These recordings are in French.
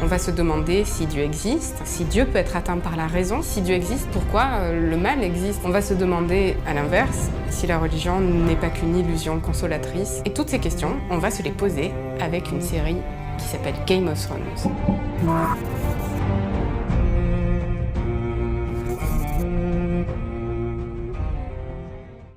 On va se demander si Dieu existe, si Dieu peut être atteint par la raison, si Dieu existe, pourquoi le mal existe. On va se demander, à l'inverse, si la religion n'est pas qu'une illusion consolatrice. Et toutes ces questions, on va se les poser avec une série qui s'appelle Game of Thrones.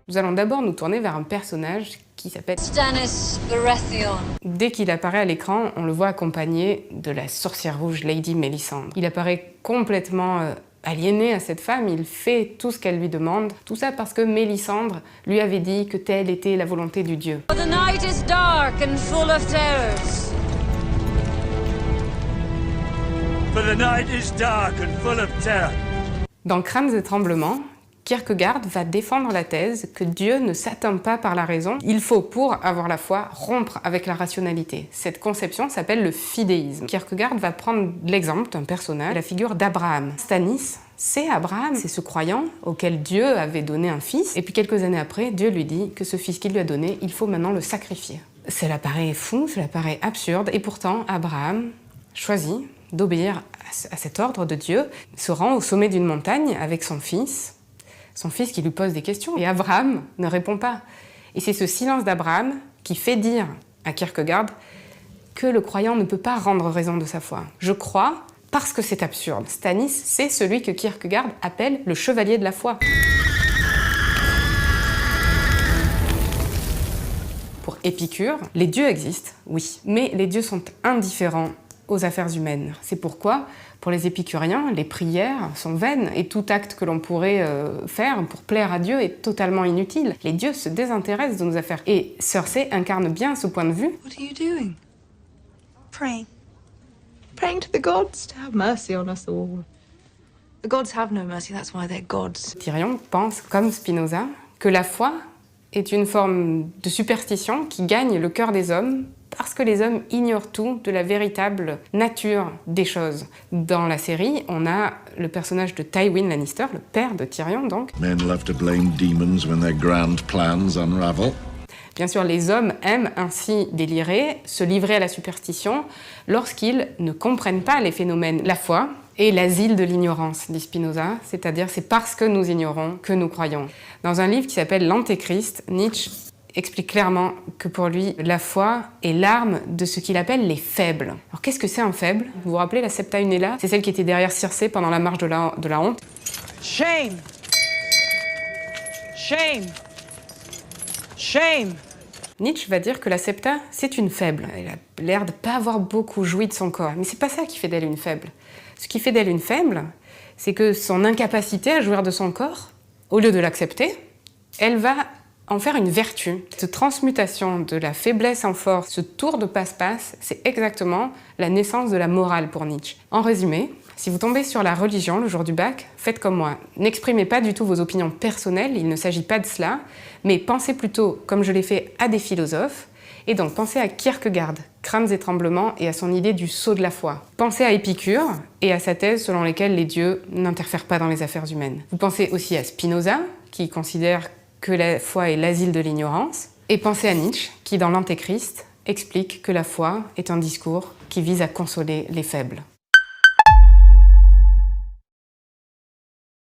Nous allons d'abord nous tourner vers un personnage qui s'appelle Stannis Baratheon. Dès qu'il apparaît à l'écran, on le voit accompagné de la sorcière rouge Lady Melisandre. Il apparaît complètement aliéné à cette femme, il fait tout ce qu'elle lui demande. Tout ça parce que Mélisandre lui avait dit que telle était la volonté du dieu. The night is dark and full of terrors. For the night is dark and full of terror. Dans Crânes et Tremblements, Kierkegaard va défendre la thèse que Dieu ne s'atteint pas par la raison. Il faut, pour avoir la foi, rompre avec la rationalité. Cette conception s'appelle le fidéisme. Kierkegaard va prendre l'exemple d'un personnage, la figure d'Abraham. Stannis, c'est Abraham, c'est ce croyant auquel Dieu avait donné un fils. Et puis quelques années après, Dieu lui dit que ce fils qu'il lui a donné, il faut maintenant le sacrifier. Cela paraît fou, cela paraît absurde, et pourtant Abraham choisit d'obéir à cet ordre de Dieu, se rend au sommet d'une montagne avec son fils qui lui pose des questions, et Abraham ne répond pas. Et c'est ce silence d'Abraham qui fait dire à Kierkegaard que le croyant ne peut pas rendre raison de sa foi. Je crois parce que c'est absurde. Stannis, c'est celui que Kierkegaard appelle le chevalier de la foi. Pour Épicure, les dieux existent, oui, mais les dieux sont indifférents aux affaires humaines. C'est pourquoi, pour les épicuriens, les prières sont vaines et tout acte que l'on pourrait faire pour plaire à Dieu est totalement inutile. Les dieux se désintéressent de nos affaires. Et Cersei incarne bien ce point de vue. What are you doing? Praying. Praying to the gods to have mercy on us all. The gods have no mercy, that's why they're gods. Tyrion pense, comme Spinoza, que la foi est une forme de superstition qui gagne le cœur des hommes parce que les hommes ignorent tout de la véritable nature des choses. Dans la série, on a le personnage de Tywin Lannister, le père de Tyrion donc. Men love to blame demons when their grand plans unravel. Bien sûr, les hommes aiment ainsi délirer, se livrer à la superstition lorsqu'ils ne comprennent pas les phénomènes. La foi est l'asile de l'ignorance, dit Spinoza, c'est-à-dire c'est parce que nous ignorons que nous croyons. Dans un livre qui s'appelle L'Antéchrist, Nietzsche explique clairement que pour lui, la foi est l'arme de ce qu'il appelle les faibles. Alors qu'est-ce que c'est un faible? Vous vous rappelez la Septa Unella? C'est celle qui était derrière Circé pendant la marche de la honte. Shame! Shame! Shame! Nietzsche va dire que la Septa, c'est une faible. Elle a l'air de ne pas avoir beaucoup joui de son corps. Mais c'est pas ça qui fait d'elle une faible. Ce qui fait d'elle une faible, c'est que son incapacité à jouir de son corps, au lieu de l'accepter, elle va en faire une vertu. Cette transmutation de la faiblesse en force, ce tour de passe-passe, c'est exactement la naissance de la morale pour Nietzsche. En résumé, si vous tombez sur la religion le jour du bac, faites comme moi. N'exprimez pas du tout vos opinions personnelles, il ne s'agit pas de cela, mais pensez plutôt, comme je l'ai fait, à des philosophes, et donc pensez à Kierkegaard, Crânes et Tremblements, et à son idée du sceau de la foi. Pensez à Épicure, et à sa thèse selon laquelle les dieux n'interfèrent pas dans les affaires humaines. Vous pensez aussi à Spinoza, qui considère que la foi est l'asile de l'ignorance, et pensez à Nietzsche, qui dans l'Antéchrist explique que la foi est un discours qui vise à consoler les faibles.